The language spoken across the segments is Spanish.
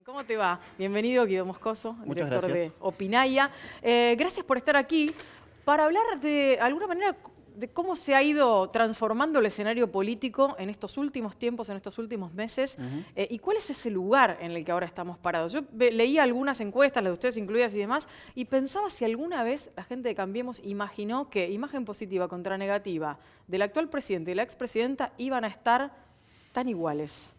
¿Cómo te va? Bienvenido, Guido Moscoso, Muchas director gracias. de Opinaya. Gracias por estar aquí para hablar de alguna manera de cómo se ha ido transformando el escenario político en estos últimos tiempos, en estos últimos meses, y cuál es ese lugar en el que ahora estamos parados. Yo leía algunas encuestas, las de ustedes incluidas y demás, y pensaba si alguna vez la gente de Cambiemos imaginó que imagen positiva contra negativa del actual presidente y la expresidenta iban a estar tan iguales.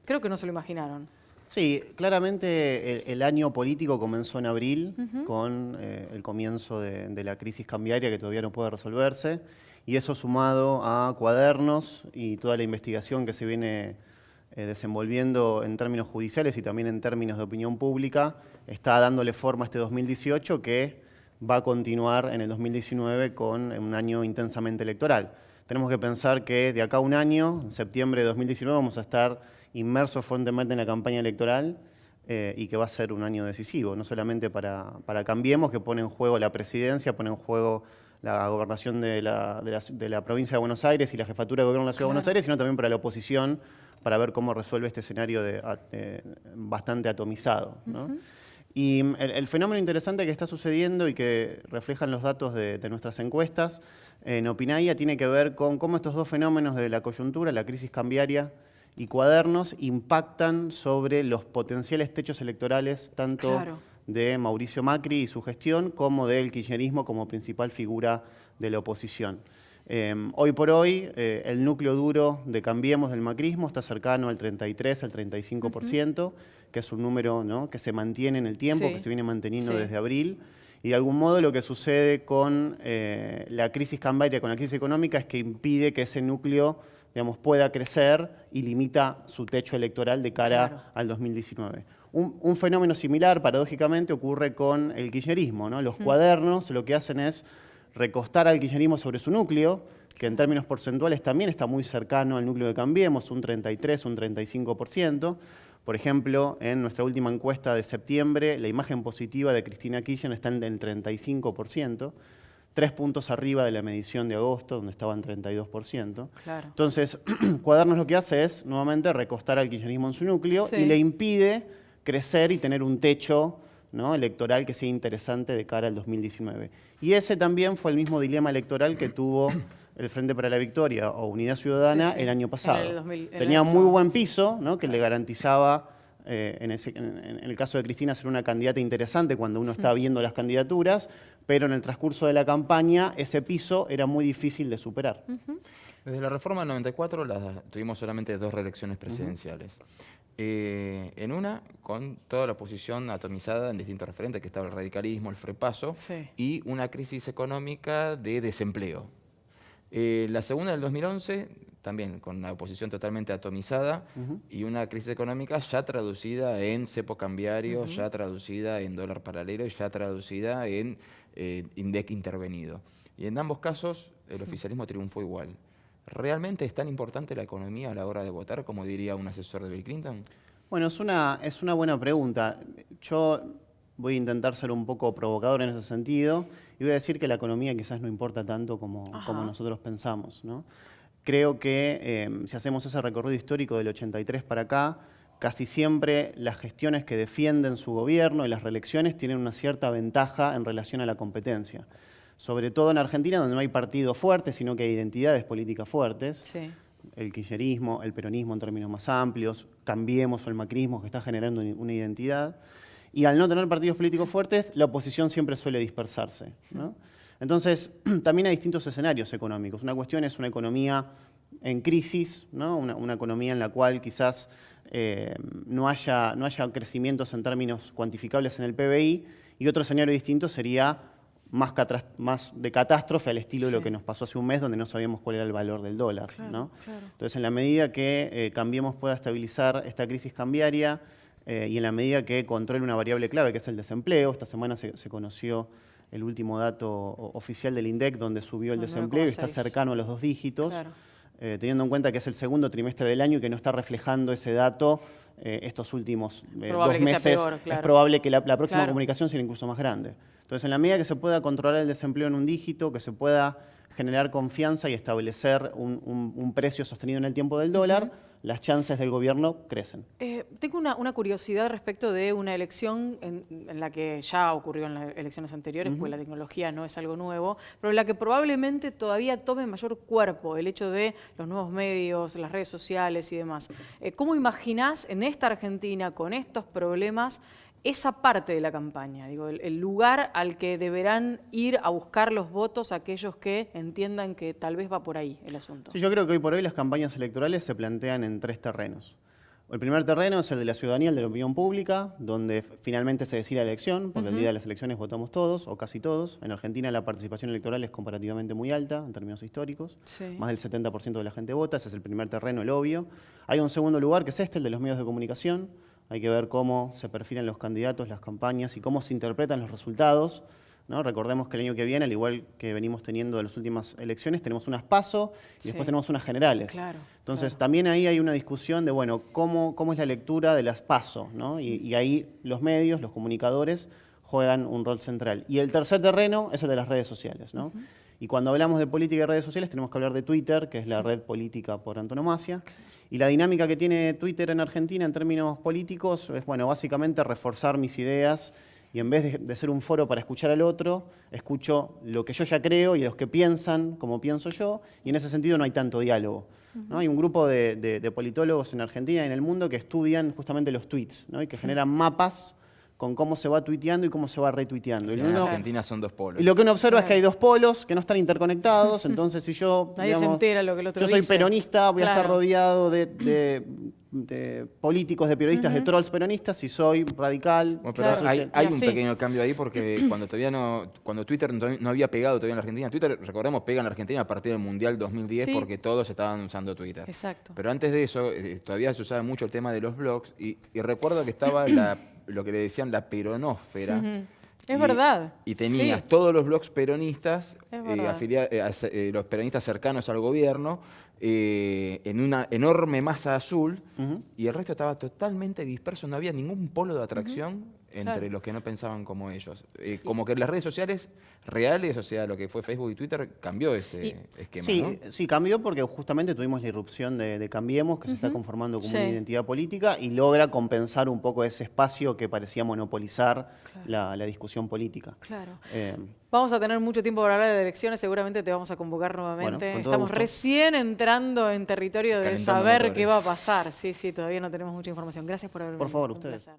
Creo que no se lo imaginaron. Sí, claramente el año político comenzó en abril con el comienzo de la crisis cambiaria que todavía no puede resolverse, y eso sumado a cuadernos y toda la investigación que se viene desenvolviendo en términos judiciales y también en términos de opinión pública, está dándole forma a este 2018 que va a continuar en el 2019 con un año intensamente electoral. Tenemos que pensar que de acá a un año, en septiembre de 2019, vamos a estar inmersos fuertemente en la campaña electoral y que va a ser un año decisivo, no solamente para Cambiemos, que pone en juego la presidencia, pone en juego la gobernación de la provincia de Buenos Aires y la jefatura de gobierno de la Ciudad de Buenos Aires, sino también para la oposición, para ver cómo resuelve este escenario bastante atomizado, ¿no? Y el fenómeno interesante que está sucediendo y que reflejan los datos de nuestras encuestas en Opinaya tiene que ver con cómo estos dos fenómenos de la coyuntura, la crisis cambiaria y cuadernos, impactan sobre los potenciales techos electorales tanto de Mauricio Macri y su gestión como del kirchnerismo como principal figura de la oposición. Hoy por hoy, el núcleo duro de Cambiemos del macrismo está cercano al 33, al 35%, que es un número, ¿no?, que se mantiene en el tiempo, que se viene manteniendo desde abril. Y de algún modo lo que sucede con la crisis cambiaria, con la crisis económica, es que impide que ese núcleo, digamos, pueda crecer y limita su techo electoral de cara al 2019. Un fenómeno similar, paradójicamente, ocurre con el kirchnerismo, ¿no? Los cuadernos lo que hacen es recostar al kirchnerismo sobre su núcleo, que en términos porcentuales también está muy cercano al núcleo de Cambiemos, un 33, un 35%. Por ejemplo, en nuestra última encuesta de septiembre, la imagen positiva de Cristina Kirchner está en el 35%, 3 puntos arriba de la medición de agosto, donde estaba en 32%. Entonces, Cuadernos lo que hace es, nuevamente, recostar al kirchnerismo en su núcleo y le impide crecer y tener un techo, ¿no?, electoral que sea interesante de cara al 2019. Y ese también fue el mismo dilema electoral que tuvo el Frente para la Victoria o Unidad Ciudadana el año pasado. Tenía muy buen piso, ¿no?, que le garantizaba, en el caso de Cristina, ser una candidata interesante cuando uno está viendo las candidaturas, pero en el transcurso de la campaña ese piso era muy difícil de superar. Desde la reforma del 94 tuvimos solamente 2 reelecciones presidenciales. En una, con toda la oposición atomizada en distintos referentes, que estaba el radicalismo, el frepaso, y una crisis económica de desempleo. La segunda del 2011, también con la oposición totalmente atomizada, y una crisis económica ya traducida en cepo cambiario, ya traducida en dólar paralelo y ya traducida en INDEC intervenido. Y en ambos casos el oficialismo triunfó igual. ¿Realmente es tan importante la economía a la hora de votar, como diría un asesor de Bill Clinton? Bueno, es una buena pregunta. Yo voy a intentar ser un poco provocador en ese sentido y voy a decir que la economía quizás no importa tanto como nosotros pensamos, ¿no? Creo que si hacemos ese recorrido histórico del 83 para acá, casi siempre las gestiones que defienden su gobierno y las reelecciones tienen una cierta ventaja en relación a la competencia. Sobre todo en Argentina, donde no hay partidos fuertes, sino que hay identidades políticas fuertes. El kirchnerismo, el peronismo en términos más amplios, Cambiemos o el macrismo, que está generando una identidad. Y al no tener partidos políticos fuertes, la oposición siempre suele dispersarse, ¿no? Entonces, también hay distintos escenarios económicos. Una cuestión es una economía en crisis, ¿no? Una economía en la cual quizás no haya crecimientos en términos cuantificables en el PBI, y otro escenario distinto sería más de catástrofe, al estilo de lo que nos pasó hace un mes, donde no sabíamos cuál era el valor del dólar, ¿no? Entonces, en la medida que Cambiemos pueda estabilizar esta crisis cambiaria y en la medida que controle una variable clave, que es el desempleo, esta semana se conoció el último dato oficial del INDEC, donde subió el desempleo y está cercano a los 2 dígitos, teniendo en cuenta que es el segundo trimestre del año y que no está reflejando ese dato estos últimos 2 meses. Es probable que la próxima comunicación sea incluso más grande. Entonces, en la medida que se pueda controlar el desempleo en un dígito, que se pueda generar confianza y establecer un precio sostenido en el tiempo del dólar, las chances del gobierno crecen. Tengo una curiosidad respecto de una elección en la que ya ocurrió en las elecciones anteriores, pues la tecnología no es algo nuevo, pero en la que probablemente todavía tome mayor cuerpo el hecho de los nuevos medios, las redes sociales y demás. ¿Cómo imaginás en esta Argentina, con estos problemas, esa parte de la campaña? Digo, el lugar al que deberán ir a buscar los votos aquellos que entiendan que tal vez va por ahí el asunto. Sí, yo creo que hoy por hoy las campañas electorales se plantean en 3 terrenos. El primer terreno es el de la ciudadanía, el de la opinión pública, donde finalmente se decide la elección, porque el día de las elecciones votamos todos, o casi todos. En Argentina la participación electoral es comparativamente muy alta, en términos históricos. Sí. Más del 70% de la gente vota, ese es el primer terreno, el obvio. Hay un segundo lugar, que es el de los medios de comunicación. Hay que ver cómo se perfilan los candidatos, las campañas y cómo se interpretan los resultados, ¿no? Recordemos que el año que viene, al igual que venimos teniendo de las últimas elecciones, tenemos unas PASO y después tenemos unas generales. Claro, Entonces, también ahí hay una discusión de, bueno, cómo es la lectura de las PASO, ¿no? Y ahí los medios, los comunicadores, juegan un rol central. Y el tercer terreno es el de las redes sociales, ¿no? Y cuando hablamos de política y redes sociales, tenemos que hablar de Twitter, que es la red política por antonomasia. Y la dinámica que tiene Twitter en Argentina en términos políticos es, bueno, básicamente reforzar mis ideas y en vez de ser un foro para escuchar al otro, escucho lo que yo ya creo y a los que piensan como pienso yo, y en ese sentido no hay tanto diálogo, ¿no? Hay un grupo de politólogos en Argentina y en el mundo que estudian justamente los tweets, ¿no? Y que generan mapas con cómo se va tuiteando y cómo se va retuiteando. En Argentina son 2 polos. Y lo que uno observa es que hay 2 polos que no están interconectados, entonces si yo, Nadie se entera lo que el otro yo soy dice. peronista, voy a estar Claro. rodeado de políticos, de periodistas, de trolls peronistas, si soy radical. Bueno, pero Claro. hay Y un así. pequeño cambio ahí porque cuando Twitter no había pegado todavía en la Argentina, Twitter, recordemos, pega en la Argentina a partir del Mundial 2010 Sí. porque todos estaban usando Twitter. Exacto. Pero antes de eso, todavía se usaba mucho el tema de los blogs y recuerdo que estaba lo que le decían la peronósfera. Es verdad. Y tenías Sí. todos los blogs peronistas, Es verdad. los peronistas cercanos al gobierno, en una enorme masa azul, y el resto estaba totalmente disperso, no había ningún polo de atracción entre Claro. los que no pensaban como ellos. Como que las redes sociales reales, o sea, lo que fue Facebook y Twitter, cambió ese esquema, Sí, ¿no? sí, cambió porque justamente tuvimos la irrupción de Cambiemos, que se está conformando como Sí. una identidad política y logra compensar un poco ese espacio que parecía monopolizar la discusión política. Claro. Eh, Vamos a tener mucho tiempo para hablar de elecciones, seguramente te vamos a convocar Bueno, nuevamente. con todo Estamos gusto. recién entrando en territorio de Calentando saber motores. qué va a pasar. Sí, todavía no tenemos mucha información. Gracias por haber Por venido. favor, Un ustedes. placer.